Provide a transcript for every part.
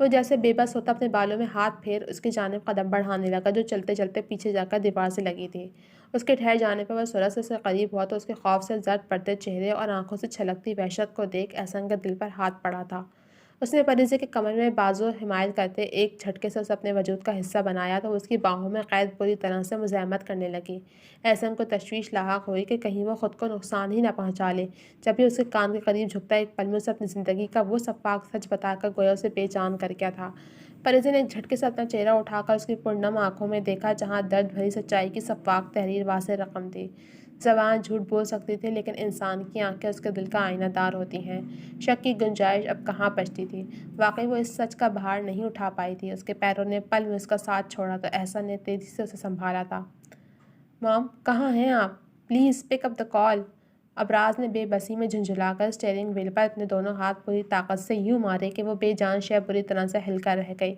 وہ جیسے بے بس ہوتا اپنے بالوں میں ہاتھ پھیر اس کی جانب قدم بڑھانے لگا جو چلتے چلتے پیچھے جا کر دیوار سے لگی تھی۔ اس کے ٹھہر جانے پر وہ سرعت سے اسے قریب ہوا تو اس کے خوف سے زرد پڑتے چہرے اور آنکھوں سے چھلکتی وحشت کو دیکھ احسن کے دل پر ہاتھ پڑا تھا۔ اس نے پریزے کے کمر میں بازو حمایل کرتے ایک جھٹکے سے اسے اپنے وجود کا حصہ بنایا تو اس کی باہوں میں قید پوری طرح سے مزاحمت کرنے لگی۔ احسن کو تشویش لاحق ہوئی کہ کہیں وہ خود کو نقصان ہی نہ پہنچا لے۔ جب بھی اس کے کان کے قریب جھکتا ایک پل میں اسے اپنی زندگی کا وہ سفاک سچ بتا کر گویا اسے بے جان کر کیا تھا۔ پریزے نے ایک جھٹکے سے اپنا چہرہ اٹھا کر اس کی پرنم آنکھوں میں دیکھا جہاں درد بھری سچائی کی سفاک تحریر واضح رقم تھی۔ زبان جھوٹ بول سکتی تھی لیکن انسان کی آنکھیں اس کے دل کا آئینہ دار ہوتی ہیں۔ شک کی گنجائش اب کہاں بچتی تھی۔ واقعی وہ اس سچ کا بھار نہیں اٹھا پائی تھی۔ اس کے پیروں نے پل میں اس کا ساتھ چھوڑا تو احسن نے تیزی سے اسے سنبھالا تھا۔ مام کہاں ہیں آپ؟ پلیز پک اپ دا کال۔ ابراز نے بے بسی میں جھنجھلا کر اسٹیئرنگ وہیل پر اپنے دونوں ہاتھ پوری طاقت سے یوں مارے کہ وہ بے جان شے بری طرح سے ہل کر رہ گئی۔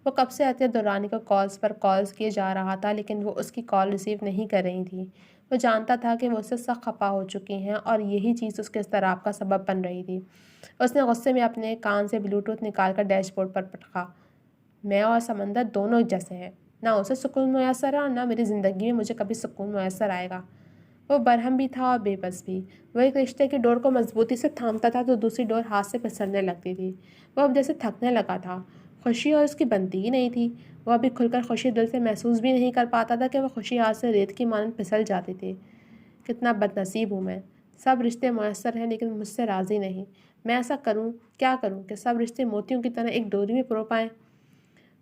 وہ کب سے عطیہ درانی کو کالز پر کالز کیے جا رہا تھا لیکن وہ اس کی کال ریسیو نہیں کر رہی تھی۔ وہ جانتا تھا کہ وہ اس سے سخت خفا ہو چکی ہیں اور یہی چیز اس کے اضطراب کا سبب بن رہی تھی۔ اس نے غصے میں اپنے کان سے بلوٹوتھ نکال کر ڈیش بورڈ پر پٹکا۔ میں اور سمندر دونوں ایک جیسے ہیں۔ نہ اسے سکون میسر ہے اور نہ میری زندگی میں مجھے کبھی سکون میسر آئے گا۔ وہ برہم بھی تھا اور بے بس بھی۔ وہ ایک رشتے کی ڈور کو مضبوطی سے تھامتا تھا تو دوسری ڈور ہاتھ سے پھسلنے لگتی تھی۔ وہ اب جیسے تھکنے لگا تھا۔ خوشی اور اس کی بنتی ہی نہیں تھی۔ وہ ابھی کھل کر خوشی دل سے محسوس بھی نہیں کر پاتا تھا کہ وہ خوشی ہاتھ سے ریت کی مانند پھسل جاتی تھی۔ کتنا بد نصیب ہوں میں۔ سب رشتے میسر ہیں لیکن مجھ سے راضی نہیں۔ میں ایسا کروں کیا کروں کہ سب رشتے موتیوں کی طرح ایک ڈوری میں پرو پائیں۔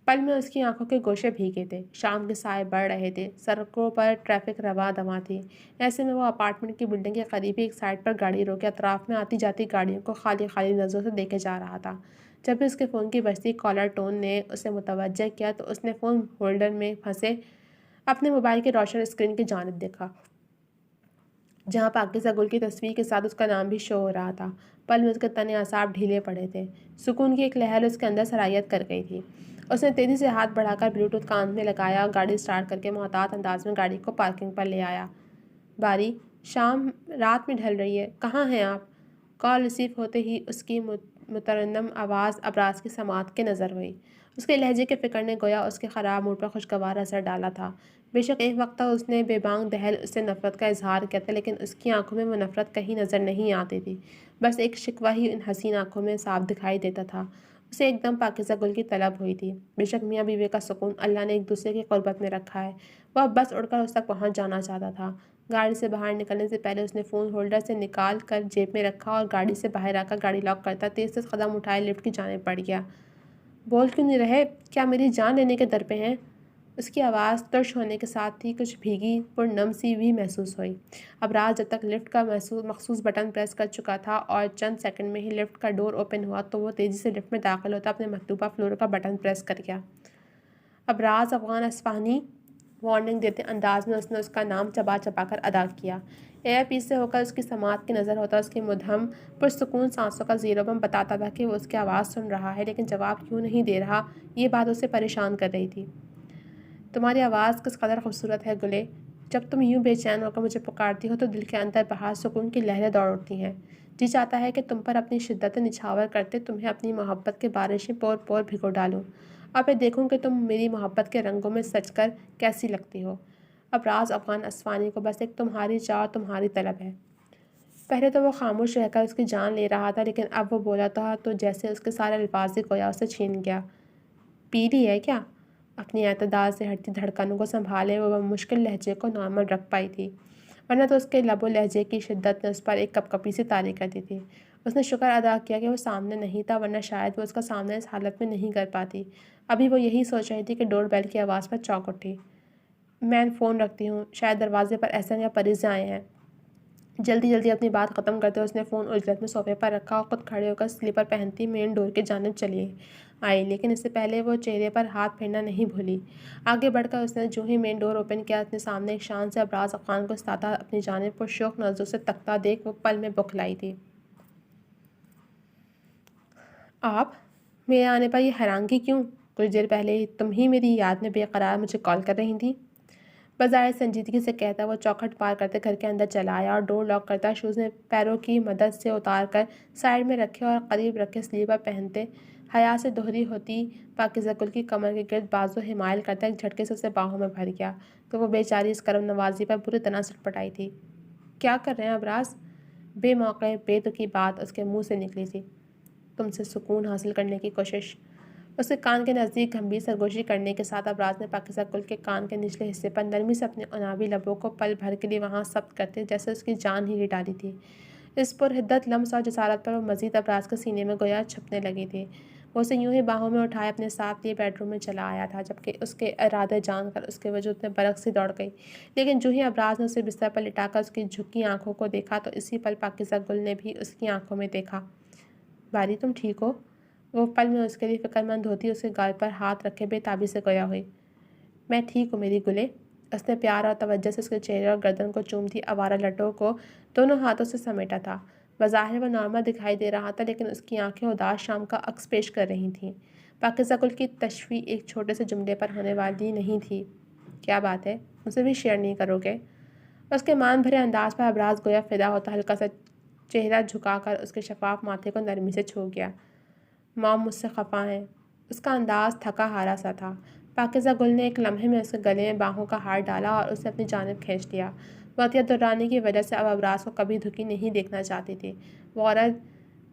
پل میں اس کی آنکھوں کے گوشے بھیگے تھے۔ شام کے سائے بڑھ رہے تھے۔ سڑکوں پر ٹریفک رواں دواں تھی۔ ایسے میں وہ اپارٹمنٹ کی بلڈنگ کے قریبی ایک سائٹ پر گاڑی روکے اطراف میں آتی جاتی گاڑیوں کو خالی خالی نظروں سے دیکھے جا رہا تھا۔ جب بھی اس کے فون کی بجتی کالر ٹون نے اسے متوجہ کیا تو اس نے فون ہولڈر میں پھنسے اپنے موبائل کے روشن اسکرین کی جانب دیکھا جہاں پاکیزہ گل کی تصویر کے ساتھ اس کا نام بھی شو ہو رہا تھا۔ پل میں اس کے تنے اعصاب ڈھیلے پڑے تھے۔ سکون کی ایک لہر اس کے اندر سرایت کر گئی تھی۔ اس نے تیزی سے ہاتھ بڑھا کر بلوٹوتھ کان میں لگایا اور گاڑی سٹارٹ کر کے محتاط انداز میں گاڑی کو پارکنگ پر لے آیا۔ باری شام رات میں ڈھل رہی ہے، کہاں ہیں آپ؟ کال ریسیو ہوتے ہی اس کی مترنم آواز ابراز کی سماعت کے نظر ہوئی۔ اس کے لہجے کے فکر نے گویا اس کے خراب موڈ پر خوشگوار اثر ڈالا تھا۔ بے شک ایک وقت تک اس نے بے بانگ دہل اس سے نفرت کا اظہار کیا تھا لیکن اس کی آنکھوں میں وہ نفرت کہیں نظر نہیں آتی تھی۔ بس ایک شکوہ ہی ان حسین آنکھوں میں صاف دکھائی دیتا تھا۔ اسے ایک دم پاکیزہ گل کی طلب ہوئی تھی۔ بے شک میاں بیوی کا سکون اللہ نے ایک دوسرے کی قربت میں رکھا ہے۔ وہ اب بس اڑ کر اس تک پہنچ جانا چاہتا تھا۔ گاڑی سے باہر نکلنے سے پہلے اس نے فون ہولڈر سے نکال کر جیب میں رکھا اور گاڑی سے باہر آ کر گاڑی لاک کرتا تیز تیز قدم اٹھائے لفٹ کی جانب بڑھ گیا۔ بول کیوں نہیں رہے؟ کیا میری جان لینے کے در پہ ہیں؟ اس کی آواز ترش ہونے کے ساتھ ہی کچھ بھیگی پرنم سی بھی محسوس ہوئی۔ ابراز جب تک لفٹ کا مخصوص بٹن پریس کر چکا تھا اور چند سیکنڈ میں ہی لفٹ کا ڈور اوپن ہوا تو وہ تیزی سے لفٹ میں داخل ہوتا اپنے مطلوبہ فلور کا بٹن پریس کر گیا۔ ابراز افغان اصفہانی، وارننگ دیتے انداز میں اس نے اس کا نام چبا چبا کر ادا کیا۔ ایئر پیس سے ہو کر اس کی سماعت کی نظر ہوتا اس کی مدھم پرسکون سانسوں کا زیر و بم بتاتا تھا کہ وہ اس کی آواز سن رہا ہے لیکن جواب کیوں نہیں دے رہا، یہ بات اسے پریشان کر رہی تھی۔ تمہاری آواز کس قدر خوبصورت ہے گلے۔ جب تم یوں بے چین ہو کر مجھے پکارتی ہو تو دل کے اندر باہر سکون کی لہریں دوڑ اٹھتی ہیں۔ جی چاہتا ہے کہ تم پر اپنی شدت نچھاور کرتے تمہیں اپنی محبت کے بارشیں پور پور بھگو ڈالوں اور پھر دیکھوں کہ تم میری محبت کے رنگوں میں سج کر کیسی لگتی ہو۔ ابراز افغان اصفہانی کو بس ایک تمہاری چاہ اور تمہاری طلب ہے۔ پہلے تو وہ خاموش رہ کر اس کی جان لے رہا تھا لیکن اب وہ بولا تھا تو جیسے اس کے سارے الفاظ ہی گویا اسے چھین گیا۔ پی لی ہے کیا؟ اپنی اعتدال سے ہٹتی دھڑکنوں کو سنبھالے وہ مشکل لہجے کو نارمل رکھ پائی تھی، ورنہ تو اس کے لب و لہجے کی شدت نے اس پر ایک کپکپی سی طاری کر دی تھی۔ اس نے شکر ادا کیا کہ وہ سامنے نہیں تھا ورنہ شاید وہ اس کا سامنا اس حالت میں نہیں کر پاتی۔ ابھی وہ یہی سوچ رہی تھی کہ ڈور بیل کی آواز پر چونک اٹھی۔ میں فون رکھتی ہوں، شاید دروازے پر احسن یا پریزے آئے ہیں۔ جلدی جلدی اپنی بات ختم کرتے اس نے فون اجلت میں صوفے پر رکھا اور خود کھڑے ہو کر سلیپر پہنتی مین ڈور کی جانب چلی آئی لیکن اس سے پہلے وہ چہرے پر ہاتھ پھیرنا نہیں بھولی۔ آگے بڑھ کر اس نے جو ہی مین ڈور اوپن کیا اپنے سامنے ایک شان سے ابراز افغان کو استاتا اپنی جانب پرشوق نظروں سے تکتا دیکھ وہ پل میں بکھلائی تھی۔ آپ میرے آنے پر یہ حیرانگی کیوں؟ کچھ دیر پہلے تم ہی میری یاد میں بے قرار مجھے کال کر رہی تھیں۔ بظاہر سنجیدگی سے کہتا وہ چوکھٹ پار کرتے گھر کے اندر چلا آیا اور ڈور لاک کرتا شوز میں پیروں کی مدد سے اتار کر سائڈ میں رکھے اور قریب رکھے سلیپر پہنتے حیا سے دوہری ہوتی پاکیزہ گل کی کمر کے گرد بازو حمائل کرتا ایک جھٹکے سے اسے باہوں میں بھر گیا تو وہ بیچاری اس کرم نوازی پر بری طرح سٹ پٹائی تھی۔ کیا کر رہے ہیں ابراز؟ بے موقع بے دکھی بات اس کے منہ سے نکلی تھی۔ تم سے سکون حاصل کرنے کی کوشش۔ اس کے کان کے نزدیک گمبھیر سرگوشی کرنے کے ساتھ ابراز نے پاکیزہ گل کے کان کے نچلے حصے پر نرمی سے اپنے عنابی لبوں کو پل بھر کے لیے وہاں ثبت کرتے جیسے اس کی جان ہی ڈالی تھی۔ اس پر حدت لمس اور جسارت پر وہ مزید ابراز کے سینے میں گویا چھپنے لگی تھی۔ وہ اسے یوں ہی باہوں میں اٹھائے اپنے ساتھ لیے بیڈ روم میں چلا آیا تھا جبکہ اس کے ارادے جان کر اس کے وجود میں برق سی دوڑ گئی، لیکن جو ہی ابراز نے اسے بستر پر لٹا کر اس کی جھکی آنکھوں کو دیکھا تو اسی پل پاکیزہ گل نے بھی اس کی آنکھوں میں دیکھا۔ باری تم ٹھیک ہو؟ وہ پل میں اس کے لیے فکر مند ہوتی اس کے گال پر ہاتھ رکھے بے تابی سے گویا ہوئی۔ میں ٹھیک ہوں میری گلے۔ اس نے پیار اور توجہ سے اس کے چہرے اور گردن کو چومتی آوارہ لٹوں کو دونوں ہاتھوں سے سمیٹا تھا۔ بظاہر وہ نارمل دکھائی دے رہا تھا لیکن اس کی آنکھیں اداس شام کا عکس پیش کر رہی تھیں۔ پاکیزہ گل کی تشویش ایک چھوٹے سے جملے پر ہونے والی نہیں تھی۔ کیا بات ہے؟ مجھے بھی شیئر نہیں کرو گے؟ اس کے مان بھرے انداز پر ابراز گویا فدا ہوتا ہلکا سا چہرہ جھکا کر اس کے شفاف ماتھے کو نرمی سے چھو گیا۔ مام مجھ سے خفا ہیں۔ اس کا انداز تھکا ہارا سا تھا۔ پاکیزہ گل نے ایک لمحے میں اس کے گلے میں باہوں کا ہار ڈالا اور اسے اپنی جانب کھینچ لیا۔ وہ عطیہ درانی کی وجہ سے اب ابراز کو کبھی دھکی نہیں دیکھنا چاہتی تھی۔ وہ عورت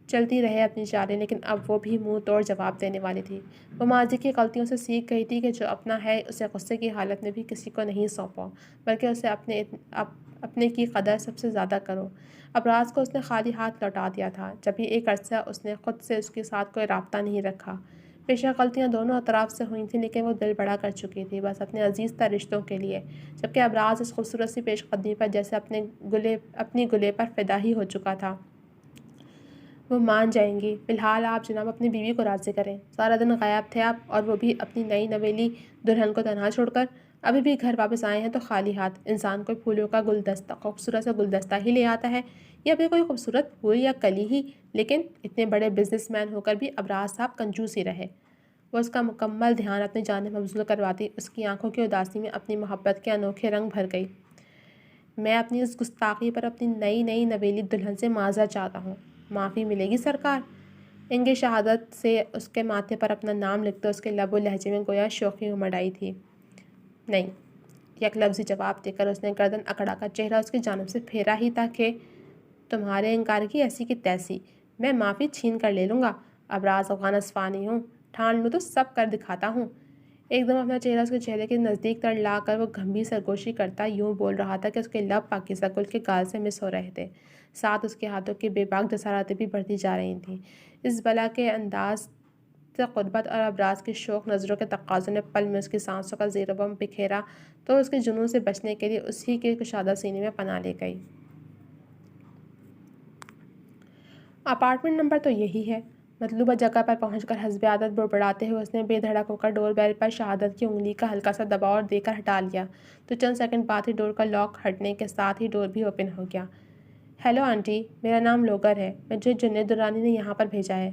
چلتی رہے اپنی چالیں لیکن اب وہ بھی منہ توڑ جواب دینے والی تھی۔ وہ ماضی کی غلطیوں سے سیکھ گئی تھی کہ جو اپنا ہے اسے غصے کی حالت میں بھی کسی کو نہیں سونپو بلکہ اسے اپنے کی قدر سب سے زیادہ کرو۔ ابراز کو اس نے خالی ہاتھ لوٹا دیا تھا جب بھی ایک عرصہ اس نے خود سے اس کے ساتھ کوئی رابطہ نہیں رکھا۔ بے شک غلطیاں دونوں اطراف سے ہوئی تھیں لیکن وہ دل بڑا کر چکی تھی بس اپنے عزیز تر رشتوں کے لیے، جبکہ ابراز اس خوبصورت سی پیش قدمی پر جیسے اپنی گلے پر فدا ہی ہو چکا تھا۔ وہ مان جائیں گی۔ فی الحال آپ جناب اپنی بیوی کو راضی کریں۔ سارا دن غائب تھے آپ اور وہ بھی اپنی نئی نویلی دلہن کو تنہا چھوڑ کر۔ ابھی بھی گھر واپس آئے ہیں تو خالی ہاتھ۔ انسان کوئی پھولوں کا گلدستہ خوبصورت سا گلدستہ ہی لے آتا ہے یا پھر کوئی خوبصورت پھول یا کلی ہی، لیکن اتنے بڑے بزنس مین ہو کر بھی ابراز صاحب کنجوس ہی رہے۔ وہ اس کا مکمل دھیان اپنی جانب مبذول کرواتی اس کی آنکھوں کی اداسی میں اپنی محبت کے انوکھے رنگ بھر گئی۔ میں اپنی اس گستاخی پر اپنی نئی نویلی دلہن سے معذرت چاہتا ہوں۔ معافی ملے گی سرکار؟ انگے شہادت سے اس کے ماتھے پر اپنا نام لکھتے اس کے لب و لہجے میں گویا شوخی امڑ آئی تھی۔ نہیں، یک لفظی جواب دے کر اس نے گردن اکڑا کر چہرہ اس کی جانب سے پھیرا ہی تھا کہ تمہارے انکار کی ایسی کی تیسی، میں معافی چھین کر لے لوں گا۔ ابراز افغان اصفہانی ہوں، ٹھان لوں تو سب کر دکھاتا ہوں۔ ایک دم اپنا چہرہ اس کے چہرے کے نزدیک تر لا کر وہ گمبھیر سرگوشی کرتا یوں بول رہا تھا کہ اس کے لب پاکیزہ گل کے گال سے مس ہو رہے تھے، ساتھ اس کے ہاتھوں کی بے باک جسارتیں بھی بڑھتی جا رہی تھیں۔ اس بلا کے انداز سے قربت اور ابراز کی شوق نظروں کے تقاضوں نے پل میں اس کی سانسوں کا زیر و بم بکھیرا تو اس کے جنون سے بچنے کے لیے اسی کے کشادہ سینے میں پناہ لے گئی۔ اپارٹمنٹ نمبر تو یہی ہے۔ مطلوبہ جگہ پر پہنچ کر حسب عادت بڑبڑاتے ہوئے اس نے بے دھڑک ہو کر ڈور بیل پر شہادت کی انگلی کا ہلکا سا دباؤ دے کر ہٹا لیا تو چند سیکنڈ بعد ہی ڈور کا لاک ہٹنے کے ساتھ ہی ڈور بھی اوپن ہو گیا۔ ہیلو آنٹی، میرا نام لوگر ہے، مجھے جنید درانی نے یہاں پر بھیجا ہے۔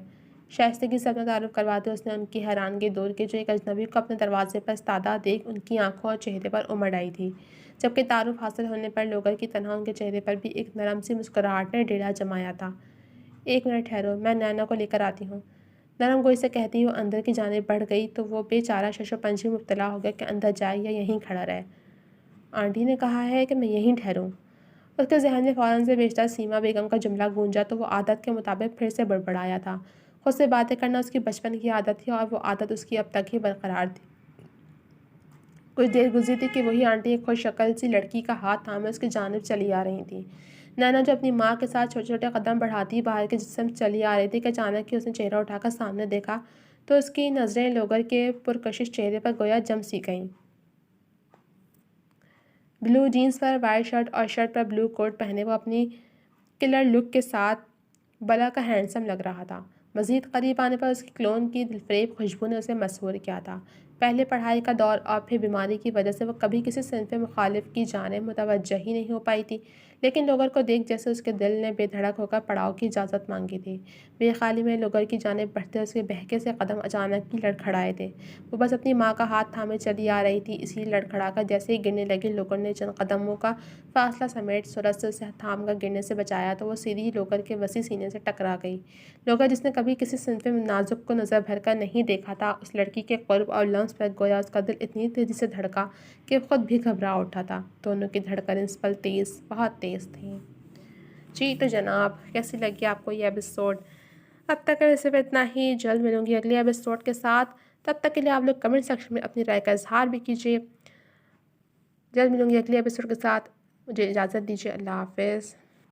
شائستگی سے اپنا تعارف کرواتے اس نے ان کی حیرانگی دور کی جو ایک اجنبی کو اپنے دروازے پر استادہ دیکھ ان کی آنکھوں اور چہرے پر امڑ آئی تھی، جبکہ تعارف حاصل ہونے پر لوگر کی تنہا ان کے چہرے پر بھی ایک نرم سی مسکراہٹ نے ڈیرا جمایا تھا۔ ایک منٹ ٹھہرو، میں نینا کو لے کر آتی ہوں۔ نرم گوئی سے کہتی وہ اندر کی جانب بڑھ گئی تو وہ بے چارہ شش و پنج میں مبتلا ہو گیا کہ اندر جائے یا یہیں کھڑا رہے۔ آنٹی نے کہا ہے کہ میں یہیں ٹھہروں۔ اس کے ذہن میں فوراً سے بیشتر سیما بیگم کا جملہ گونجا تو وہ عادت کے مطابق پھر سے بڑبڑایا تھا۔ خود سے باتیں کرنا اس کی بچپن کی عادت تھی اور وہ عادت اس کی اب تک ہی برقرار تھی۔ کچھ دیر گزری تھی کہ وہی آنٹی ایک خوش شکل سی لڑکی کا ہاتھ تھامے اس کی جانب چلی آ رہی تھیں۔ نینا جو اپنی ماں کے ساتھ چھوٹے چھوٹے قدم بڑھاتی باہر کی جسم چلی آ رہی تھی کہ اچانک ہی اس نے چہرہ اٹھا کر سامنے دیکھا تو اس کی نظریں لوگر کے پرکشش چہرے پر گویا جم سی گئیں۔ بلو جینس پر وائٹ شرٹ اور شرٹ پر بلو کوٹ پہنے وہ اپنی کلر لک کے ساتھ بلا کا ہینڈسم لگ رہا تھا۔ مزید قریب آنے پر اس کی کلون کی دلفریب خوشبو نے اسے مسحور کیا تھا۔ پہلے پڑھائی کا دور اور پھر بیماری کی وجہ سے وہ کبھی کسی صنف مخالف کی جانب متوجہ ہی نہیں ہو پائی تھی، لیکن لوگر کو دیکھ جیسے اس کے دل نے بے دھڑک ہو کر پڑاؤ کی اجازت مانگی تھی۔ بے خیالی میں لوگر کی جانب بڑھتے اس کے بہکے سے قدم اچانک ہی لڑکھڑائے تھے۔ وہ بس اپنی ماں کا ہاتھ تھامے چلی آ رہی تھی، اسی لڑکھڑا کر جیسے ہی گرنے لگی، لوگر نے چند قدموں کا فاصلہ سمیٹ سورج سے اسے تھام کر گرنے سے بچایا تو وہ سیدھی لوگر کے وسیع سینے سے ٹکرا گئی۔ لوگر، جس نے کبھی کسی صنف نازک کو نظر بھر کر نہیں دیکھا تھا، اس لڑکی کے قرب اور لمس پر گویا اس کا دل اتنی تیزی سے دھڑکا کہ خود بھی گھبرا اٹھا تھا۔ دونوں کی دھڑکنیں اس پل تیز، بہت تیز تھیں۔ جی تو جناب، کیسی لگی آپ کو یہ ایپیسوڈ؟ اب تک صرف اتنا ہی، جلد ملوں گی اگلے ایپیسوڈ کے ساتھ۔ تب تک کے لیے آپ لوگ کمنٹ سیکشن میں اپنی رائے کا اظہار بھی کیجیے۔ جلد ملوں گی اگلے ایپیسوڈ کے ساتھ، مجھے اجازت دیجیے، اللہ حافظ۔